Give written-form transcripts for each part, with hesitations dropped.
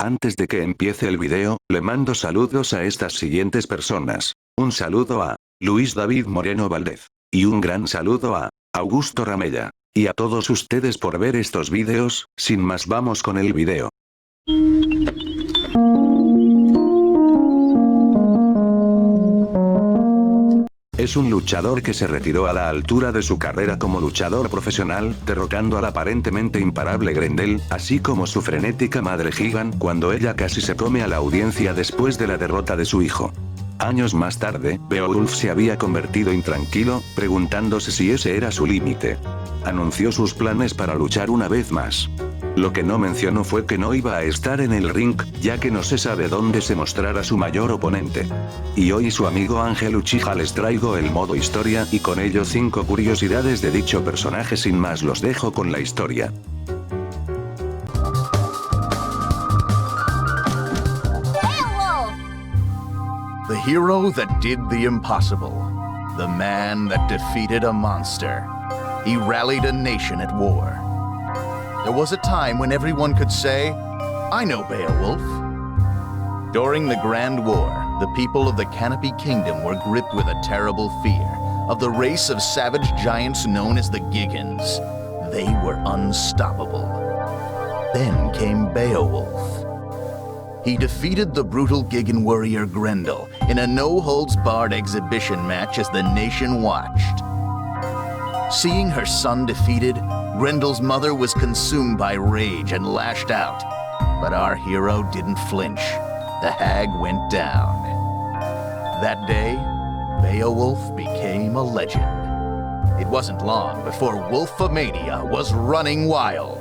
Antes de que empiece el video, le mando saludos a estas siguientes personas. Un saludo a Luis David Moreno Valdez. Y un gran saludo a Augusto Ramella. Y a todos ustedes por ver estos videos. Sin más, vamos con el video. Es un luchador que se retiró a la altura de su carrera como luchador profesional, derrotando al aparentemente imparable Grendel, así como su frenética madre Gigan cuando ella casi se come a la audiencia después de la derrota de su hijo. Años más tarde, Beowulf se había convertido intranquilo, preguntándose si ese era su límite. Anunció sus planes para luchar una vez más. Lo que no mencionó fue que no iba a estar en el ring, ya que no se sabe dónde se mostrará su mayor oponente. Y hoy su amigo Angel Uchiha les traigo el modo historia y con ello 5 curiosidades de dicho personaje. Sin más, los dejo con la historia. The hero that did the impossible. The man that defeated a monster. He rallied a nation at war. There was a time when everyone could say, I know Beowulf. During the Grand War, the people of the Canopy Kingdom were gripped with a terrible fear of the race of savage giants known as the Giggans. They were unstoppable. Then came Beowulf. He defeated the brutal Giggan warrior Grendel in a no-holds-barred exhibition match as the nation watched. Seeing her son defeated, Grendel's mother was consumed by rage and lashed out. But our hero didn't flinch. The hag went down. That day, Beowulf became a legend. It wasn't long before Wolfomania was running wild.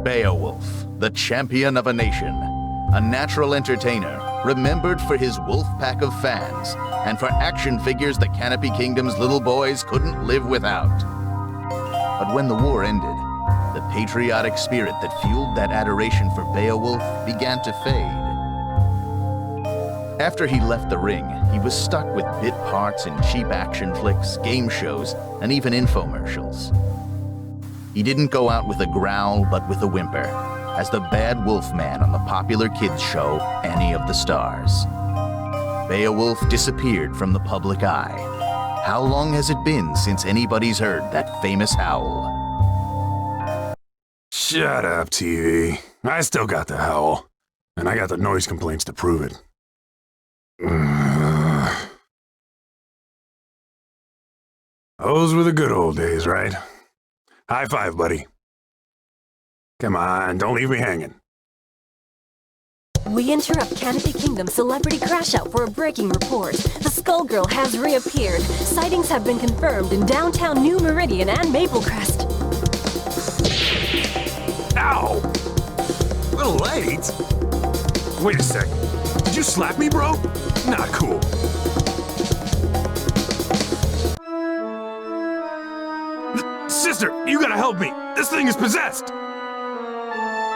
Beowulf, the champion of a nation, a natural entertainer, remembered for his wolf pack of fans, and for action figures the Canopy Kingdom's little boys couldn't live without. But when the war ended, the patriotic spirit that fueled that adoration for Beowulf began to fade. After he left the ring, he was stuck with bit parts in cheap action flicks, game shows, and even infomercials. He didn't go out with a growl, but with a whimper, as the bad wolf man on the popular kids show Annie of the Stars. Beowulf disappeared from the public eye. How long has it been since anybody's heard that famous howl? Shut up, TV. I still got the howl. And I got the noise complaints to prove it. Those were the good old days, right? High five, buddy. Come on, don't leave me hanging. We interrupt Canopy Kingdom celebrity crash out for a breaking report. The Skullgirl has reappeared. Sightings have been confirmed in downtown New Meridian and Maplecrest. Ow! A little late? Wait a sec. Did you slap me, bro? Not cool. Sister, you gotta help me. This thing is possessed.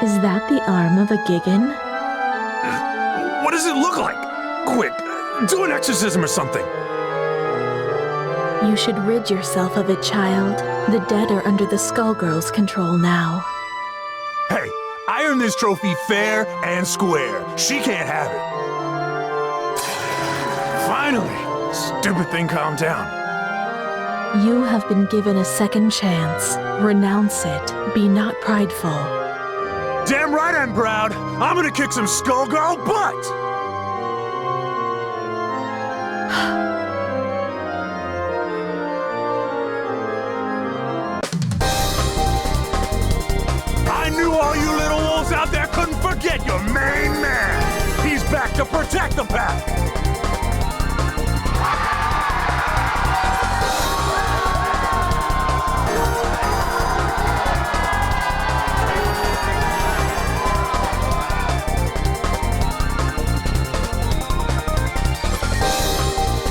Is that the arm of a Giggan? What does it look like? Quick, do an exorcism or something. You should rid yourself of it, child. The dead are under the Skullgirls' control now. Hey, I earned this trophy fair and square. She can't have it. Finally, stupid thing calmed down. You have been given a second chance. Renounce it. Be not prideful. Damn right I'm proud. I'm gonna kick some Skullgirl butt! I knew all you little wolves out there couldn't forget your main man. He's back to protect the pack.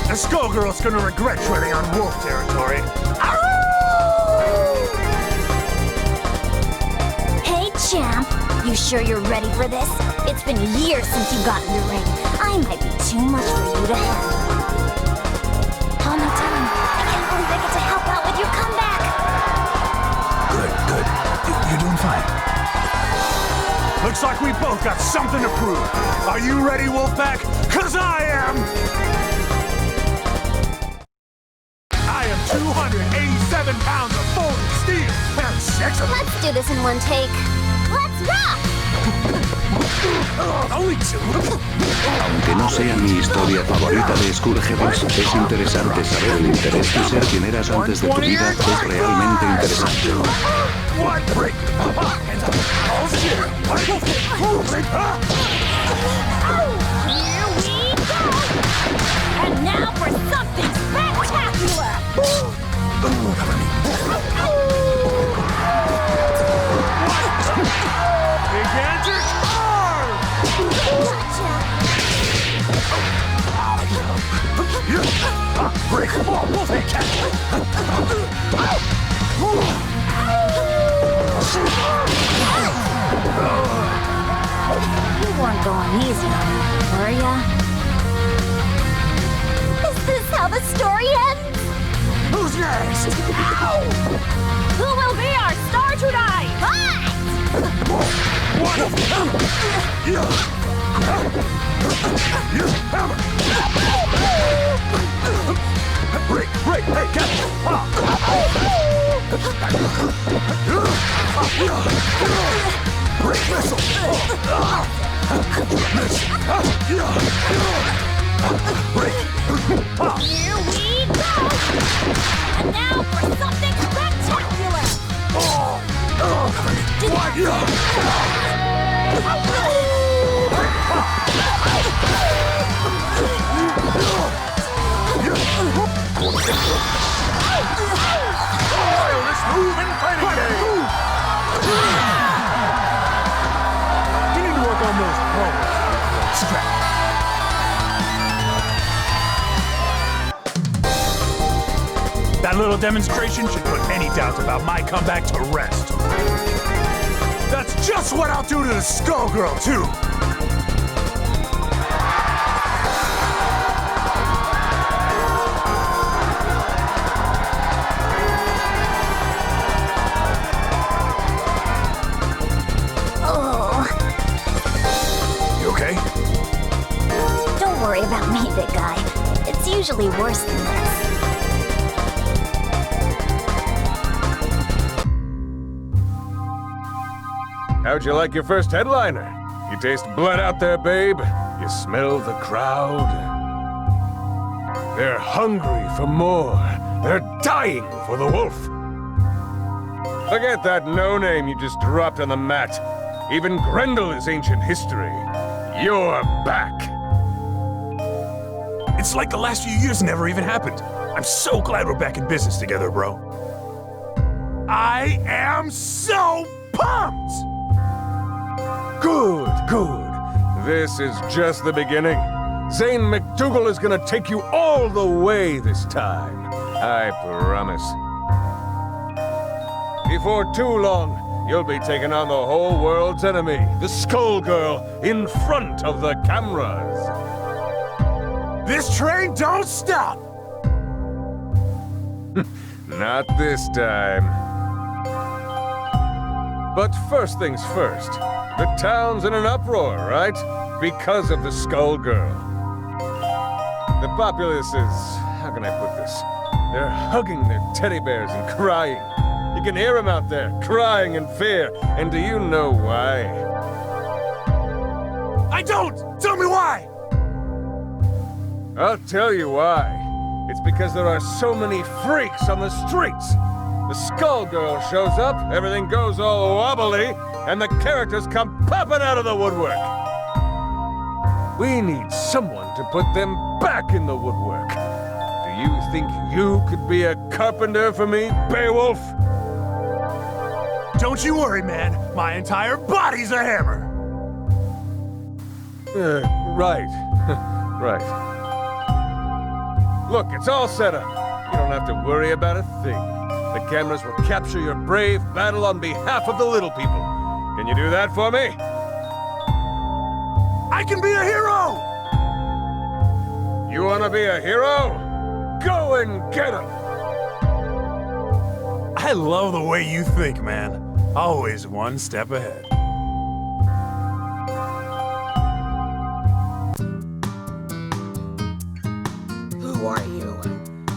The Skullgirl's gonna regret treading on wolf territory. Hey, champ. You sure you're ready for this? It's been years since you got in the ring. I might be too much for you to handle. All my time. I can't believe I get to help out with your comeback. Good. You're doing fine. Looks like we both got something to prove. Are you ready, Wolfpack? 'Cause I am! I am 287 pounds of folded steel and 6 of... Let's do this in one take. Let's rock! Only 2? Aunque no sea mi historia favorita de Skullgirls, es interesante saber el interés de ser quien eras antes de tu vida, es realmente interesante. One break! Hands up! Oh shit! Here we go! And now for something spectacular! Gigantic arm! Break! Wolfpack catch! You weren't going easy on me, were ya? Is this how the story ends? Who's next? Who will be our star tonight? Fight! Break! Break! Hey, catch! Break missile! Break! Here we go! And now for something spectacular! Wildest move in fighting game! You need to work on those promos. Strap. That little demonstration should put any doubts about my comeback to rest. That's just what I'll do to the Skullgirl, too! You okay? Don't worry about me, big guy. It's usually worse than this. How'd you like your first headliner? You taste blood out there, babe? You smell the crowd? They're hungry for more. They're dying for the wolf. Forget that no-name you just dropped on the mat. Even Grendel is ancient history. You're back. It's like the last few years never even happened. I'm so glad we're back in business together, bro. I am so pumped! Good, good. This is just the beginning. Zane McDougal is gonna take you all the way this time. I promise. Before too long, you'll be taking on the whole world's enemy, the Skullgirl, in front of the cameras. This train don't stop! Not this time. But first things first. The town's in an uproar, right? Because of the Skullgirl. The populace is... how can I put this? They're hugging their teddy bears and crying. You can hear them out there, crying in fear. And do you know why? I don't! Tell me why! I'll tell you why. It's because there are so many freaks on the streets. The Skullgirl shows up, everything goes all wobbly, and the characters come popping out of the woodwork. We need someone to put them back in the woodwork. Do you think you could be a carpenter for me, Beowulf? Don't you worry, man. My entire body's a hammer. Right. Right. Look, it's all set up. You don't have to worry about a thing. The cameras will capture your brave battle on behalf of the little people. Can you do that for me? I can be a hero! You want to be a hero? Go and get him! I love the way you think, man. Always one step ahead.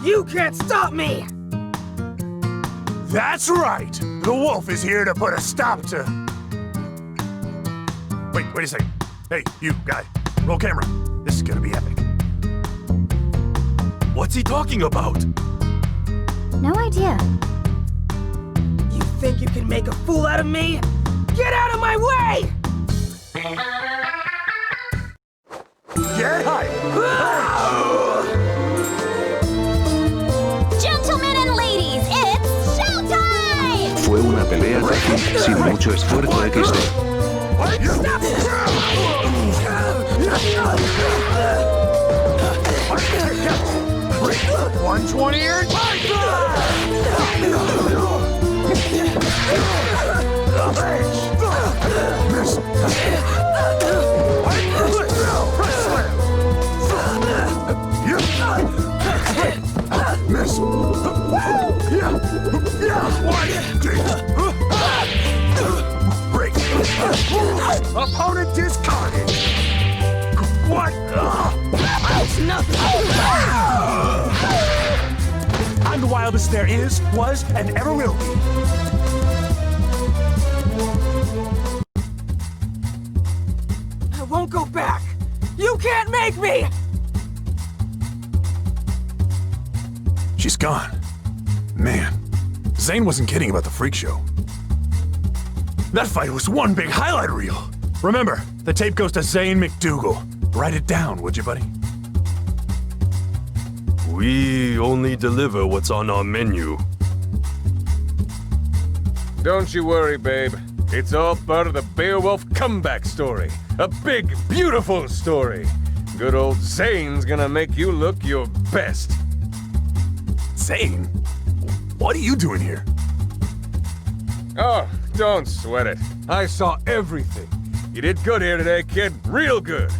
You can't stop me! That's right! The wolf is here to put a stop to... Wait a second. Hey, you, guy. Roll camera. This is gonna be epic. What's he talking about? No idea. You think you can make a fool out of me? Get out of my way! Get high! Gentlemen and ladies, it's showtime! Fue una pelea fácil, sin mucho esfuerzo XD. Stop it! 120 or Miss. Break. Opponent discarded. What? It's nothing! I'm the wildest there is, was, and ever will be. I won't go back! You can't make me! She's gone. Man, Zane wasn't kidding about the freak show. That fight was one big highlight reel. Remember, the tape goes to Zane McDougal. Write it down, would you, buddy? We only deliver what's on our menu. Don't you worry, babe. It's all part of the Beowulf comeback story. A big, beautiful story. Good old Zane's gonna make you look your best. Zane? What are you doing here? Oh, don't sweat it. I saw everything. You did good here today, kid. Real good.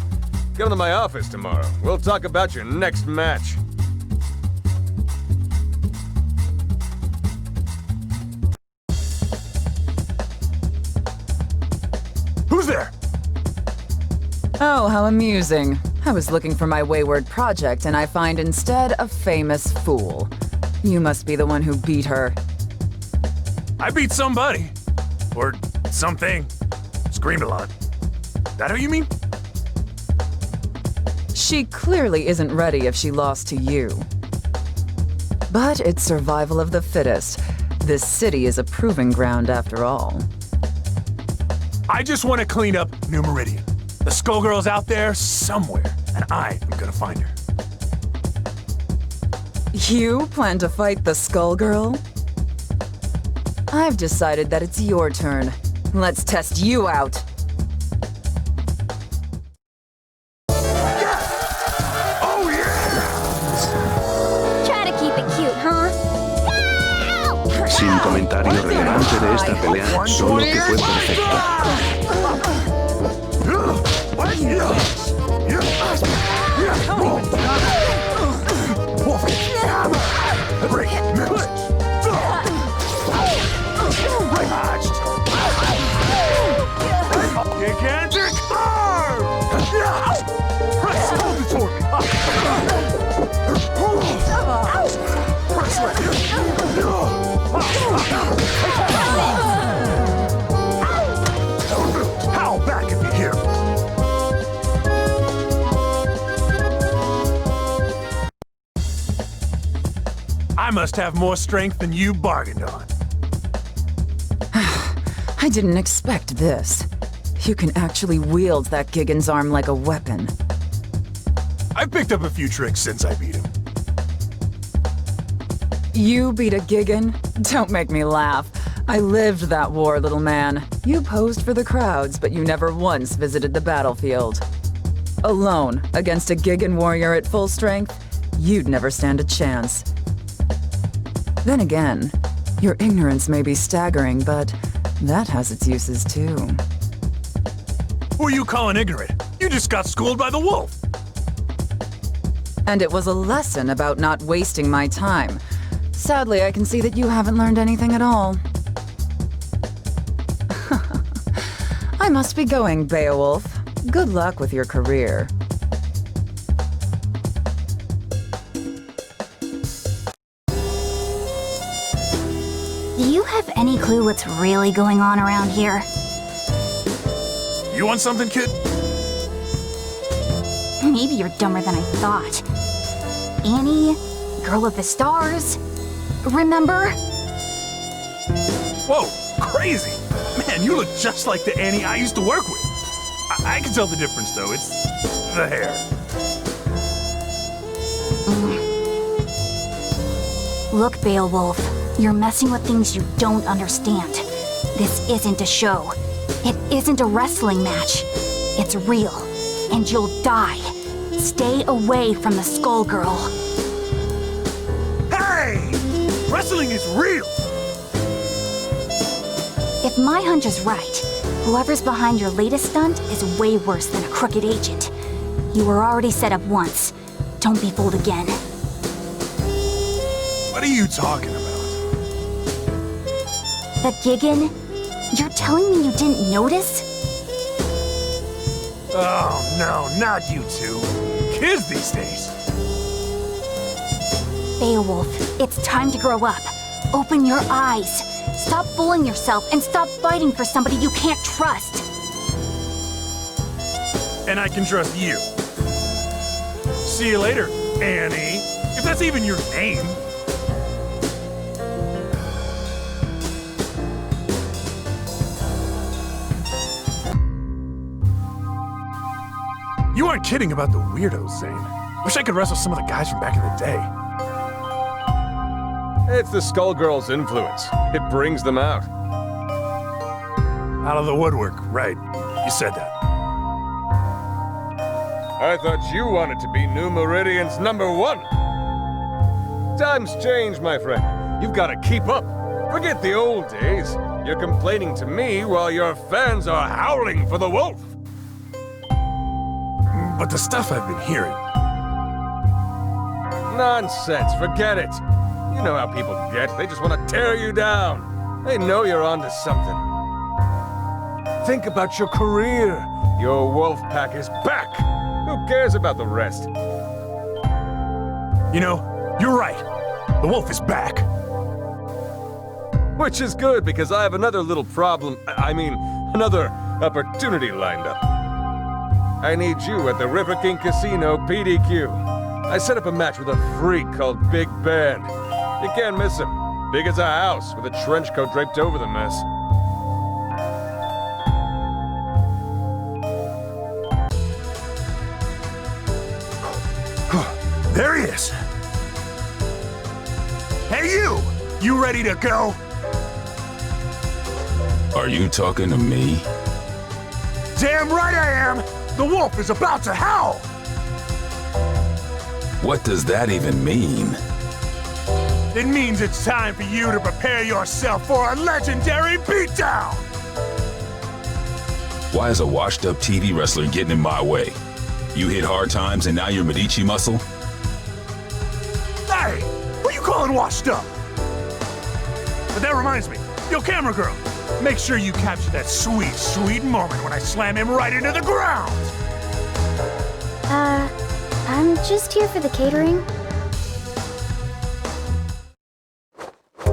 Come to my office tomorrow. We'll talk about your next match. Who's there? Oh, how amusing. I was looking for my wayward project, and I find instead a famous fool. You must be the one who beat her. I beat somebody. Or something. Screamed a lot. That who you mean? She clearly isn't ready if she lost to you. But it's survival of the fittest. This city is a proving ground after all. I just want to clean up New Meridian. The Skullgirl's out there somewhere, and I am gonna find her. You plan to fight the Skullgirl? I've decided that it's your turn. Let's test you out. Oh yeah! Try to keep it cute, huh? Sin comentario relevante de esta pelea, solo que fue perfecta. Gigantic arm! Press, hold it toward me. Press left. Howl back if you hear me. I must have more strength than you bargained on. I didn't expect this. You can actually wield that Gigan's arm like a weapon. I've picked up a few tricks since I beat him. You beat a Gigan? Don't make me laugh. I lived that war, little man. You posed for the crowds, but you never once visited the battlefield. Alone, against a Gigan warrior at full strength, you'd never stand a chance. Then again, your ignorance may be staggering, but that has its uses too. Who are you calling ignorant? You just got schooled by the wolf. And it was a lesson about not wasting my time. Sadly, I can see that you haven't learned anything at all. I must be going, Beowulf. Good luck with your career. Do you have any clue what's really going on around here? You want something, kid? Maybe you're dumber than I thought. Annie, Girl of the Stars, remember? Whoa, crazy! Man, you look just like the Annie I used to work with. I can tell the difference, though. It's the hair. Look, Beowulf, you're messing with things you don't understand. This isn't a show. It isn't a wrestling match. It's real, and you'll die. Stay away from the Skullgirl. Hey! Wrestling is real! If my hunch is right, whoever's behind your latest stunt is way worse than a crooked agent. You were already set up once. Don't be fooled again. What are you talking about? The Gigan? You're telling me you didn't notice? Oh, no, not you two. Kids these days. Beowulf, it's time to grow up. Open your eyes. Stop fooling yourself and stop fighting for somebody you can't trust. And I can trust you. See you later, Annie. If that's even your name. You aren't kidding about the weirdos, Zane. Wish I could wrestle some of the guys from back in the day. It's the Skullgirls' influence. It brings them out. Out of the woodwork, right. You said that. I thought you wanted to be New Meridian's #1. Times change, my friend. You've got to keep up. Forget the old days. You're complaining to me while your fans are howling for the wolf. But the stuff I've been hearing... Nonsense, forget it. You know how people get. They just want to tear you down. They know you're onto something. Think about your career. Your wolf pack is back. Who cares about the rest? You know, you're right. The wolf is back. Which is good, because I have another little problem. Another opportunity lined up. I need you at the River King Casino PDQ. I set up a match with a freak called Big Ben. You can't miss him. Big as a house, with a trench coat draped over the mess. There he is. Hey, you! You ready to go? Are you talking to me? Damn right I am! The wolf is about to howl! What does that even mean? It means it's time for you to prepare yourself for a legendary beatdown! Why is a washed-up TV wrestler getting in my way? You hit hard times and now you're Medici muscle? Hey! Who you calling washed up? But that reminds me, yo, camera girl, make sure you capture that sweet, sweet moment when I slam him right into the ground! I'm just here for the catering.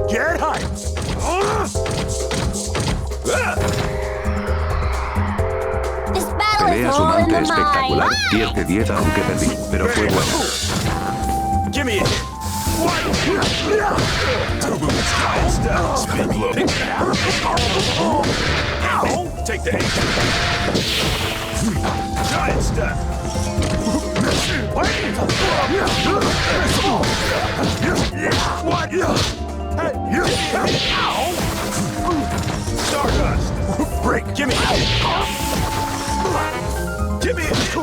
Get hyped! This battle Pelea is all in sumante the mind. espectacular, 10 de 10 aunque perdí, pero fue bueno. Give me it! Spin low. Take the ace. Giant step. What? Stardust. Break. Give me it. Give me it.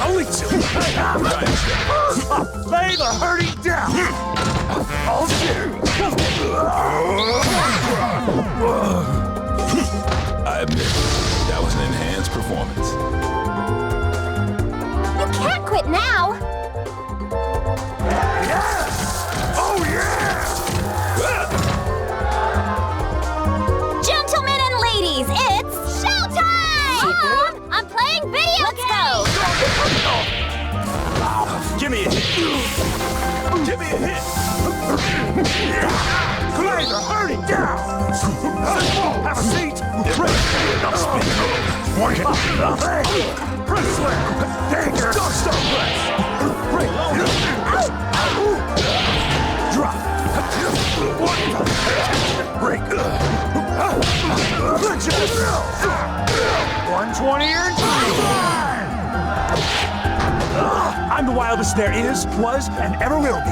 Only two. Lay the hurting down. All I admit, that was an enhanced performance. You can't quit now. Yes! Oh yeah! Gentlemen and ladies, it's showtime! Mom, I'm playing video games. Let's go. Give me a hit. Give me a hit. Lay the hurting down! Have a seat! I'll spin you. Work it! Press slam! Danger! Don't stop press! Break! Drop! Break! 120 and I'm the wildest there is, was, and ever will be.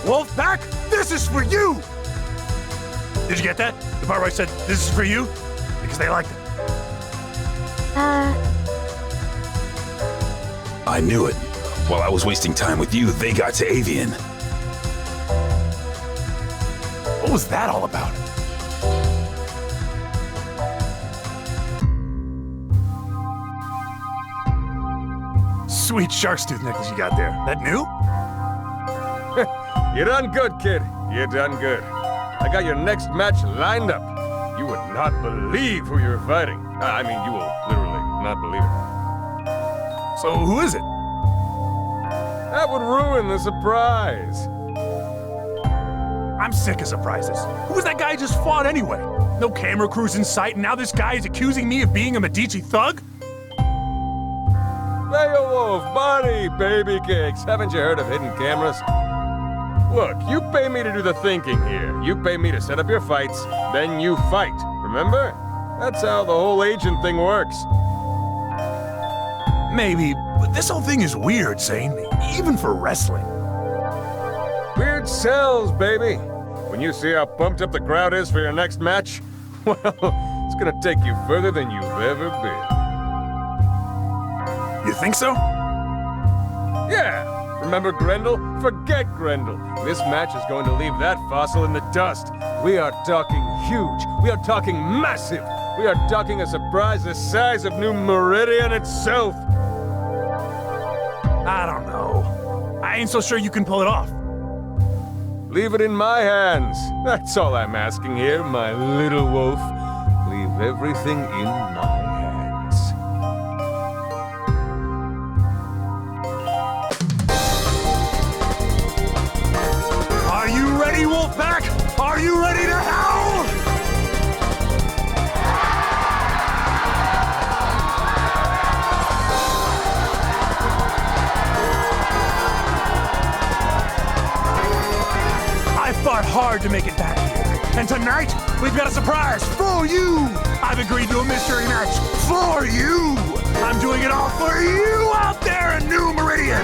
Wolfpack, this is for you! Did you get that? The part where I said, this is for you? Because they liked it. I knew it. While I was wasting time with you, they got to Avian. What was that all about? Sweet shark's tooth necklace you got there. That new? You done good, kid. You done good. I got your next match lined up. You would not believe who you're fighting. I mean, you will literally not believe it. So who is it? That would ruin the surprise. I'm sick of surprises. Who was that guy who just fought anyway? No camera crews in sight, and now this guy is accusing me of being a Medici thug? Beowulf, buddy, baby cakes. Haven't you heard of hidden cameras? Look, you pay me to do the thinking here. You pay me to set up your fights, then you fight. Remember? That's how the whole agent thing works. Maybe, but this whole thing is weird, Zane. Even for wrestling. Weird sells, baby. When you see how pumped up the crowd is for your next match, well, it's gonna take you further than you've ever been. You think so? Yeah. Remember Grendel? Forget Grendel. This match is going to leave that fossil in the dust. We are talking huge. We are talking massive. We are talking a surprise the size of New Meridian itself. I don't know. I ain't so sure you can pull it off. Leave it in my hands. That's all I'm asking here, my little wolf. Leave everything in my hands. Are you ready, Wolfpack? Are you ready to howl? I fought hard to make it back here. And tonight, we've got a surprise for you! I've agreed to a mystery match for you! I'm doing it all for you out there in New Meridian!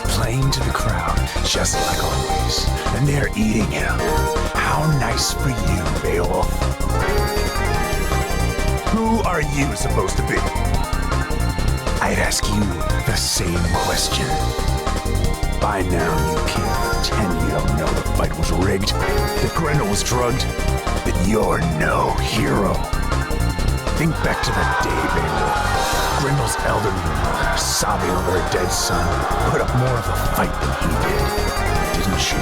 Playing to the crowd, just like always. And they're eating him. How nice for you, Beowulf. Who are you supposed to be? I'd ask you the same question. By now you can't pretend you don't know the fight was rigged, that Grendel was drugged, that you're no hero. Think back to that day, Beowulf. Grendel's elderly mother, sobbing over her dead son, put up more of a fight than he did, didn't she?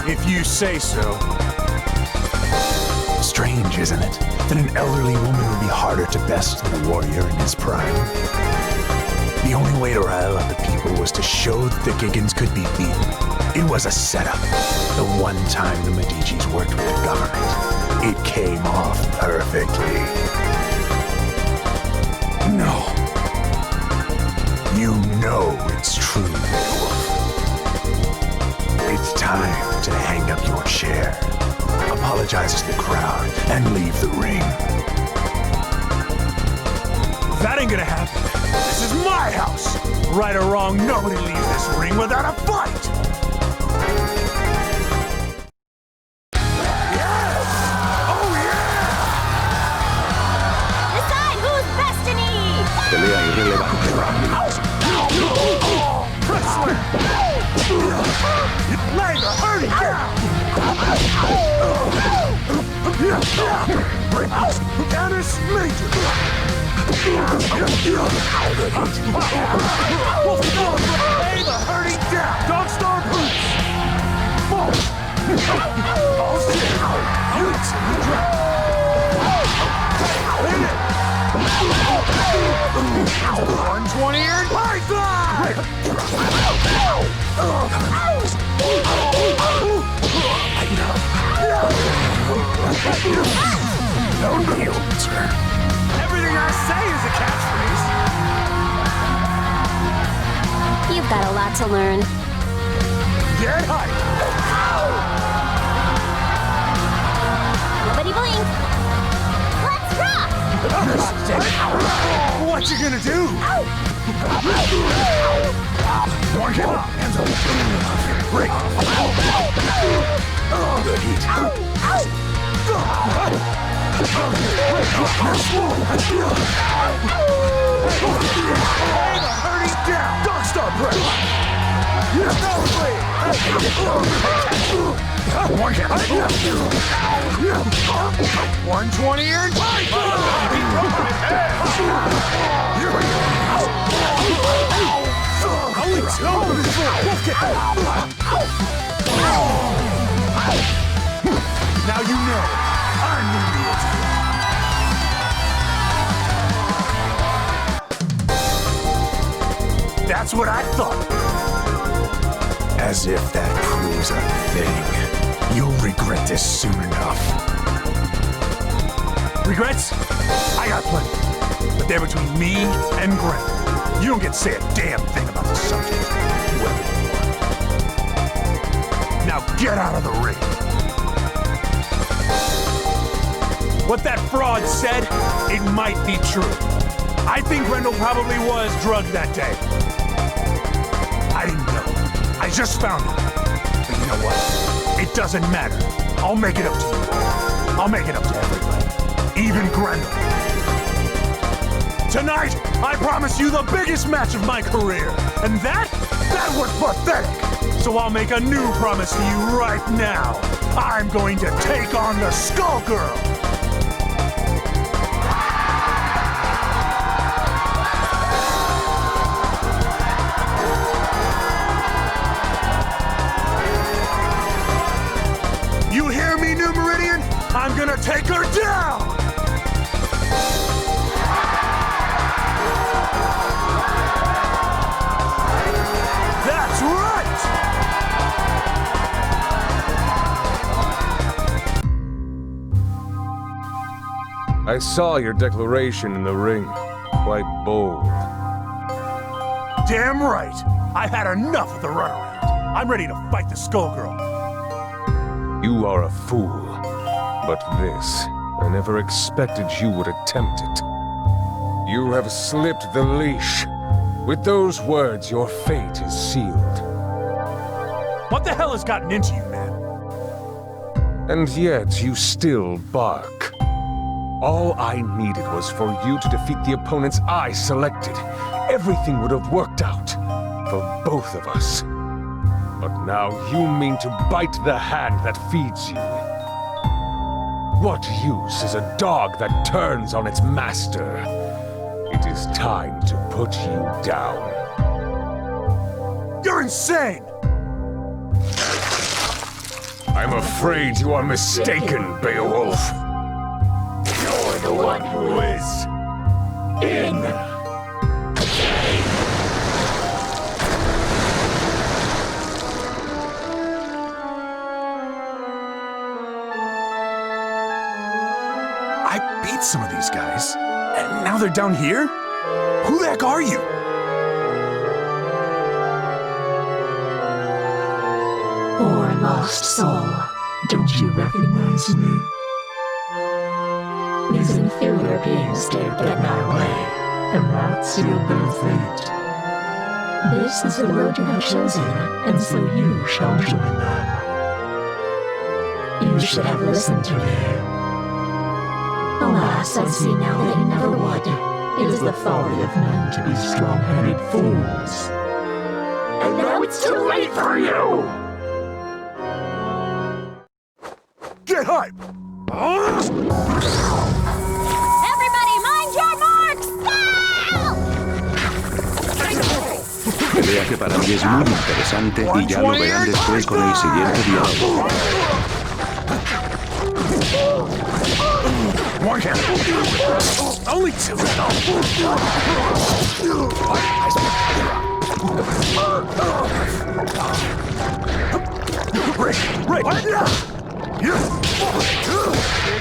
If you say so. Strange, isn't it, that an elderly woman would be harder to best than a warrior in his prime? The only way to rile up the people was to show that the Giggans could be beaten. It was a setup. The one time the Medicis worked with the government, it came off perfectly. No. You know it's true, Beowulf. It's time to hang up your chair, apologize to the crowd, and leave the ring. That ain't gonna happen. This is my house. Right or wrong, nobody leaves this ring without a fight. Yes! Oh yeah! Decide whose destiny! Pelea irrelevante. Press slam! Lay the hurting down! Dennis Major! Hey, the hurting down! Dog Star Boots! Oh shit! Units! Hit it! 120 earned Python! Don't be sir. Everything I say is a catchphrase. You've got a lot to learn. Get hype! Nobody blink. Let's rock! What you gonna do? One hit. Hands up. Break. Good heat. Hurting down. Dog Star Press. One hit. 120 earned Now you know I'm the idiot. That's what I thought. As if that proves a thing. You'll regret this soon enough. Regrets? I got plenty. But they're between me and Gran. You don't get to say a damn thing about the subject. Whoever you are. Now get out of the ring. What that fraud said, it might be true. I think Grendel probably was drugged that day. I didn't know. I just found out. But you know what? It doesn't matter. I'll make it up to you. I'll make it up to everybody. Even Grendel. Tonight, I promise you the biggest match of my career. And that was pathetic. So I'll make a new promise to you right now. I'm going to take on the Skullgirl. You hear me, New Meridian? I'm gonna take her down! That's right! I saw your declaration in the ring. Quite bold. Damn right! I've had enough of the runaround. I'm ready to fight the Skullgirl. You are a fool. But this, I never expected you would attempt it. You have slipped the leash. With those words, your fate is sealed. What the hell has gotten into you, man? And yet, you still bark. All I needed was for you to defeat the opponents I selected. Everything would have worked out for both of us. But now you mean to bite the hand that feeds you. What use is a dog that turns on its master? It is time to put you down. You're insane! I'm afraid you are mistaken, Beowulf. You're the one who is in. I beat some of these guys, and now they're down here? Who the heck are you? Poor lost soul, don't you recognize me? These inferior beings dared get in our way, and that sealed their fate. This is the road you have chosen, and so you shall join them. You should have listened to me. Alas, I see now that you never would. It is the folly of men to be strong-headed fools. And now it's too late for you! Get hype! Everybody, mind your marks! Go! pelea que para mí es muy interesante y ya lo verán después con el siguiente diálogo. One count. Only two. Right.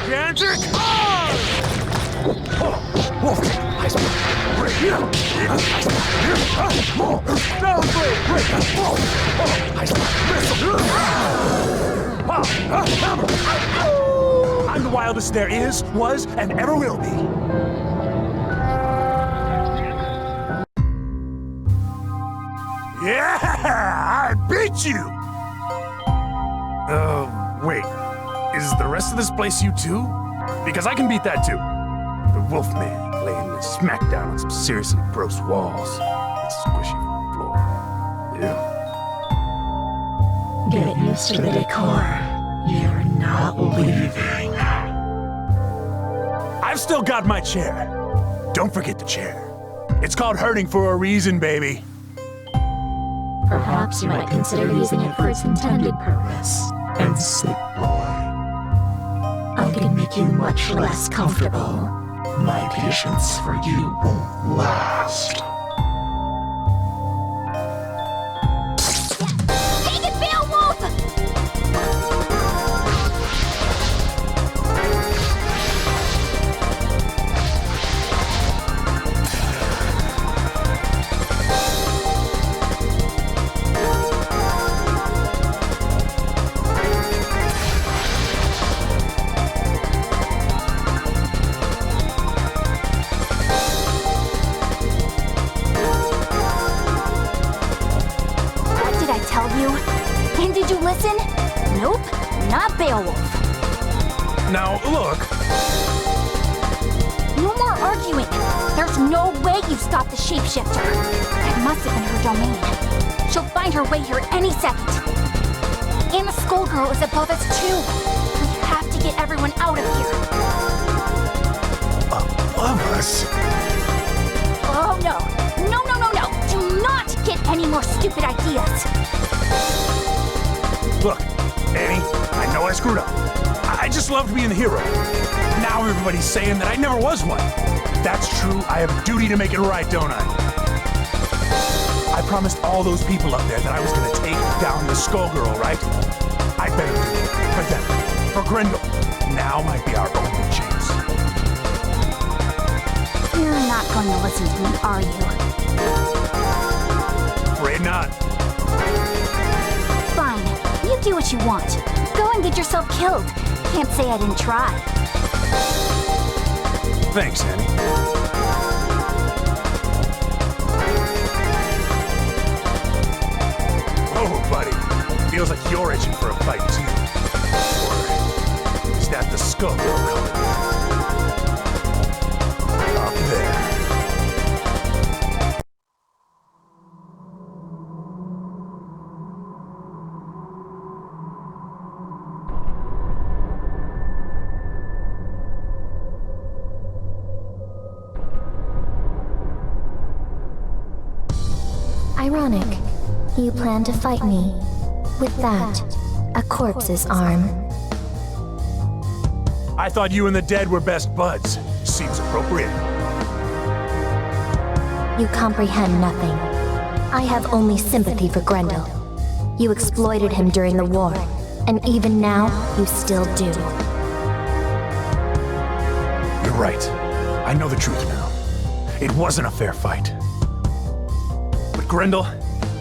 Gigantic. I'm the wildest there is, was, and ever will be. Yeah! I beat you! Wait. Is the rest of this place you too? Because I can beat that too. The Wolfman laying the smackdown on some seriously gross walls. And squishy floor. Ew. Get used to the decor. You're not leaving. I've still got my chair. Don't forget the chair. It's called hurting for a reason, baby. Perhaps you might consider using it for its intended purpose. And sit, boy. I can make you much less comfortable. My patience for you won't last. Take it, Beowulf! And did you listen? Nope, not Beowulf. Now, look. No more arguing. There's no way you stopped the shapeshifter. That must have been her domain. She'll find her way here any second. And the Skullgirl is above us too. We have to get everyone out of here. Above us? Oh no. No. Do not get any more stupid ideas. Look, Annie, I know I screwed up. I just loved being the hero. Now everybody's saying that I never was one. If that's true, I have a duty to make it right, don't I? I promised all those people up there that I was gonna take down the Skullgirl, right? I better do it. For them. For Grendel. Now might be our only chance. You're not going to listen to me, are you? Afraid not. Fine. You do what you want. Go and get yourself killed. Can't say I didn't try. Thanks, Annie. Oh, buddy. Feels like you're itching for a fight, too. Or is that the Skullgirl coming? Up there. Ironic. You plan to fight me. With that, a corpse's arm. I thought you and the dead were best buds. Seems appropriate. You comprehend nothing. I have only sympathy for Grendel. You exploited him during the war, and even now, you still do. You're right. I know the truth now. It wasn't a fair fight. But Grendel,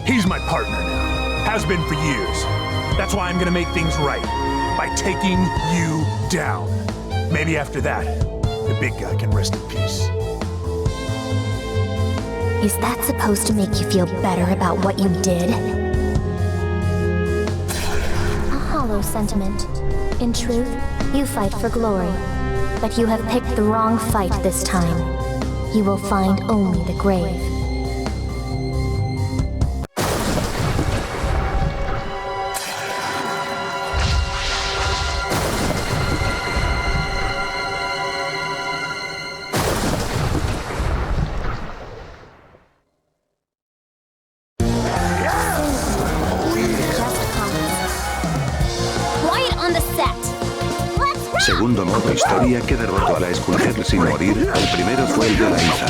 he's my partner now. Has been for years. That's why I'm gonna make things right. By taking you down. Maybe after that, the big guy can rest in peace. Is that supposed to make you feel better about what you did? A hollow sentiment. In truth, you fight for glory. But you have picked the wrong fight this time. You will find only the grave. segundo modo historia que derrotó a la Skullgirls sin morir, el primero fue el de la Isa.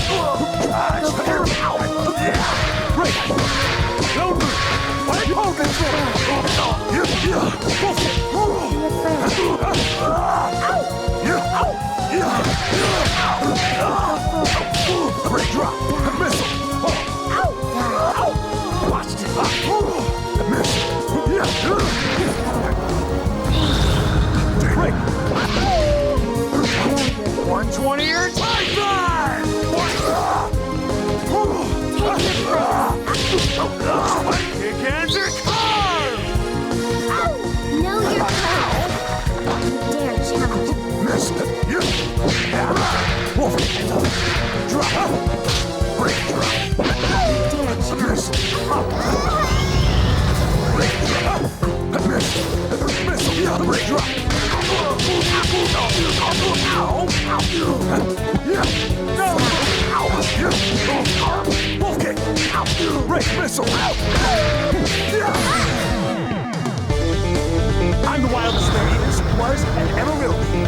I'm the wildest there is, was, and ever will be.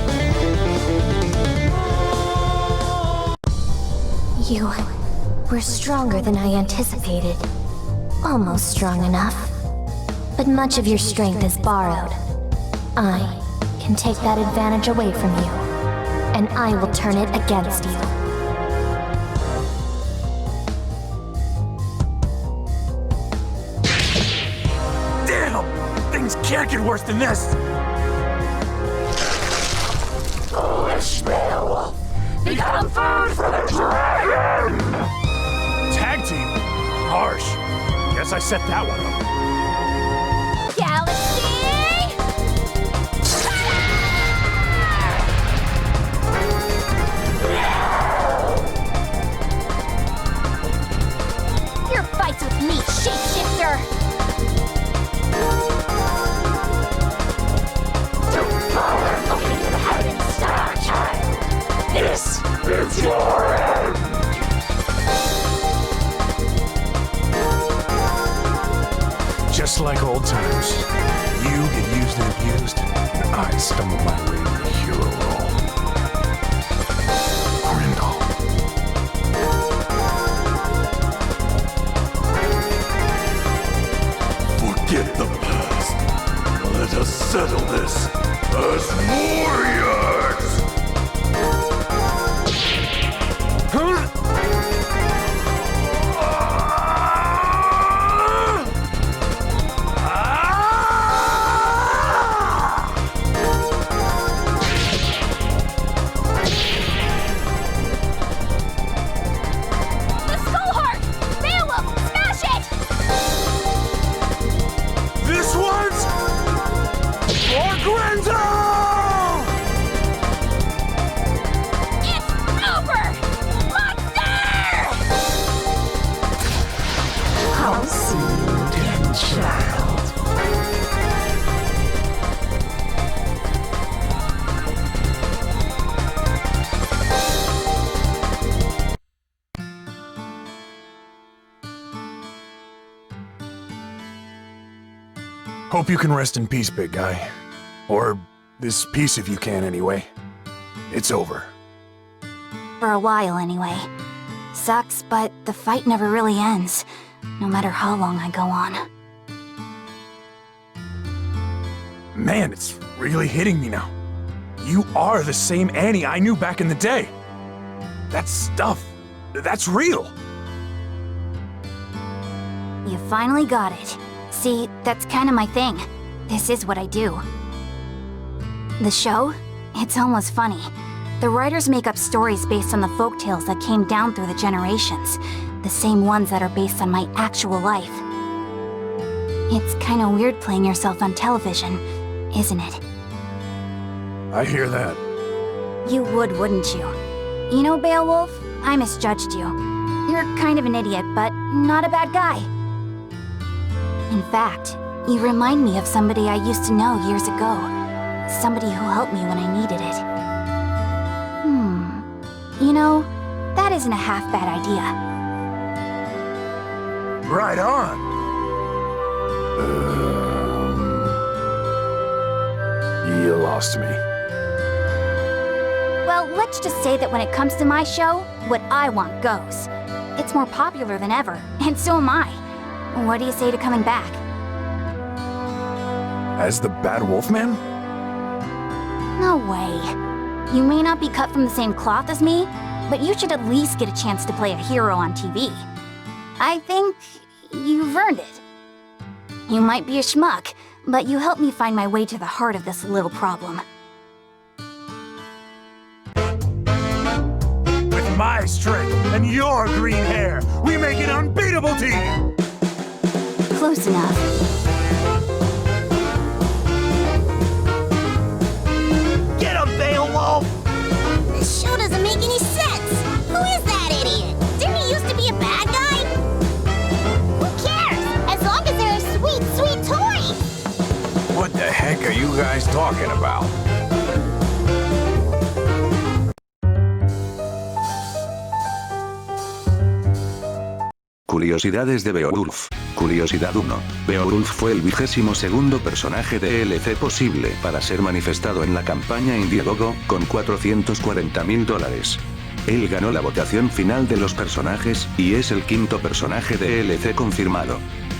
You were stronger than I anticipated. Almost strong enough. But much of your strength is borrowed. I can take that advantage away from you, and I will turn it against you. Damn! Things can't get worse than this! Foolish Beowulf! Become food for the dragon! Tag team? Harsh. Guess I set that one up. Galaxy! Your fights with me, shapeshifter! Don't bother looking at heaven, star child! This is your end! Just like old times. You get used and abused, and I stumble my way to the hero role. Grindel. Forget the past. Let us settle this as warriors! Hope you can rest in peace, big guy. Or this piece of you can, anyway. It's over. For a while, anyway. Sucks, but the fight never really ends, no matter how long I go on. Man, it's really hitting me now. You are the same Annie I knew back in the day. That stuff, that's real. You finally got it. See, that's kind of my thing. This is what I do. The show? It's almost funny. The writers make up stories based on the folktales that came down through the generations. The same ones that are based on my actual life. It's kind of weird playing yourself on television, isn't it? I hear that. You would, wouldn't you? You know, Beowulf, I misjudged you. You're kind of an idiot, but not a bad guy. In fact, you remind me of somebody I used to know years ago. Somebody who helped me when I needed it. You know, that isn't a half-bad idea. Right on. You lost me. let's just say that when it comes to my show, what I want goes. It's more popular than ever, and so am I. What do you say to coming back? As the Bad Wolf Man? No way. You may not be cut from the same cloth as me, but you should at least get a chance to play a hero on TV. I think you've earned it. You might be a schmuck, but you helped me find my way to the heart of this little problem. With my strength and your green hair, we make an unbeatable team! Close enough. Get him, Beowulf! This show doesn't make any sense! Who is that idiot? Didn't he used to be a bad guy? Who cares? As long as they're a sweet, sweet toy! What the heck are you guys talking about? Curiosidades de Beowulf. Curiosidad 1. Beowulf fue el 22º personaje de DLC posible para ser manifestado en la campaña Indiegogo, con $440.000. Él ganó la votación final de los personajes, y es el 5º personaje de DLC confirmado.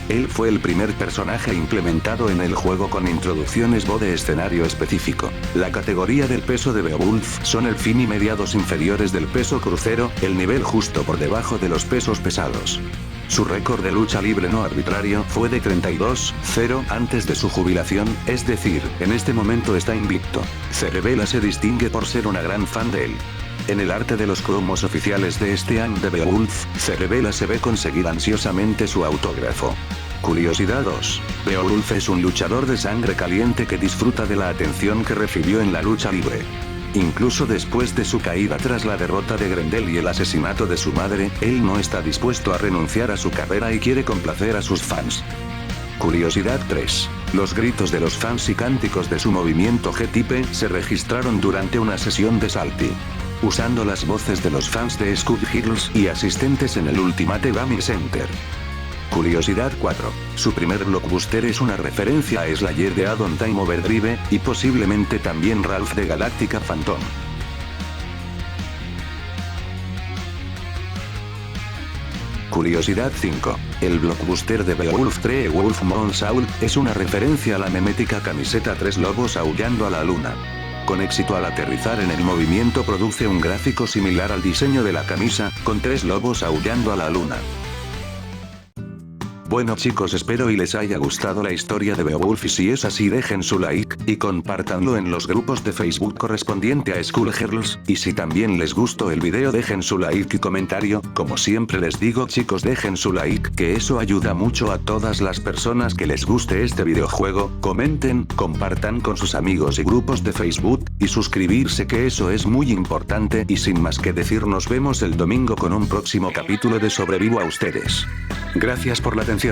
Él fue el primer personaje implementado en el juego con introducciones de escenario específico. La categoría del peso de Beowulf son el fin y mediados inferiores del peso crucero, el nivel justo por debajo de los pesos pesados. Su récord de lucha libre no arbitrario fue de 32-0 antes de su jubilación, es decir, en este momento está invicto. Cerebela se distingue por ser una gran fan de él. En el arte de los cromos oficiales de este año de Beowulf, Cerebela se ve conseguir ansiosamente su autógrafo. Curiosidad 2. Beowulf es un luchador de sangre caliente que disfruta de la atención que recibió en la lucha libre. Incluso después de su caída tras la derrota de Grendel y el asesinato de su madre, él no está dispuesto a renunciar a su carrera y quiere complacer a sus fans. Curiosidad 3. Los gritos de los fans y cánticos de su movimiento G-Type se registraron durante una sesión de Salty. Usando las voces de los fans de Skullgirls y asistentes en el Ultimate Gaming Center. Curiosidad 4. Su primer blockbuster es una referencia a Slayer de Addon Time Overdrive, y posiblemente también Ralph de Galactica Phantom. Curiosidad 5. El blockbuster de Beowulf 3 Wolf Moon Saul es una referencia a la memética camiseta 3 lobos aullando a la luna. Con éxito al aterrizar en el movimiento produce un gráfico similar al diseño de la camisa, con 3 lobos aullando a la luna. Bueno chicos, espero y les haya gustado la historia de Beowulf, y si es así dejen su like, y compártanlo en los grupos de Facebook correspondiente a Skullgirls, y si también les gustó el video dejen su like y comentario. Como siempre les digo chicos, dejen su like, que eso ayuda mucho a todas las personas que les guste este videojuego, comenten, compartan con sus amigos y grupos de Facebook, y suscribirse, que eso es muy importante. Y sin más que decir, nos vemos el domingo con un próximo capítulo de Sobrevivo a ustedes. Gracias por la atención.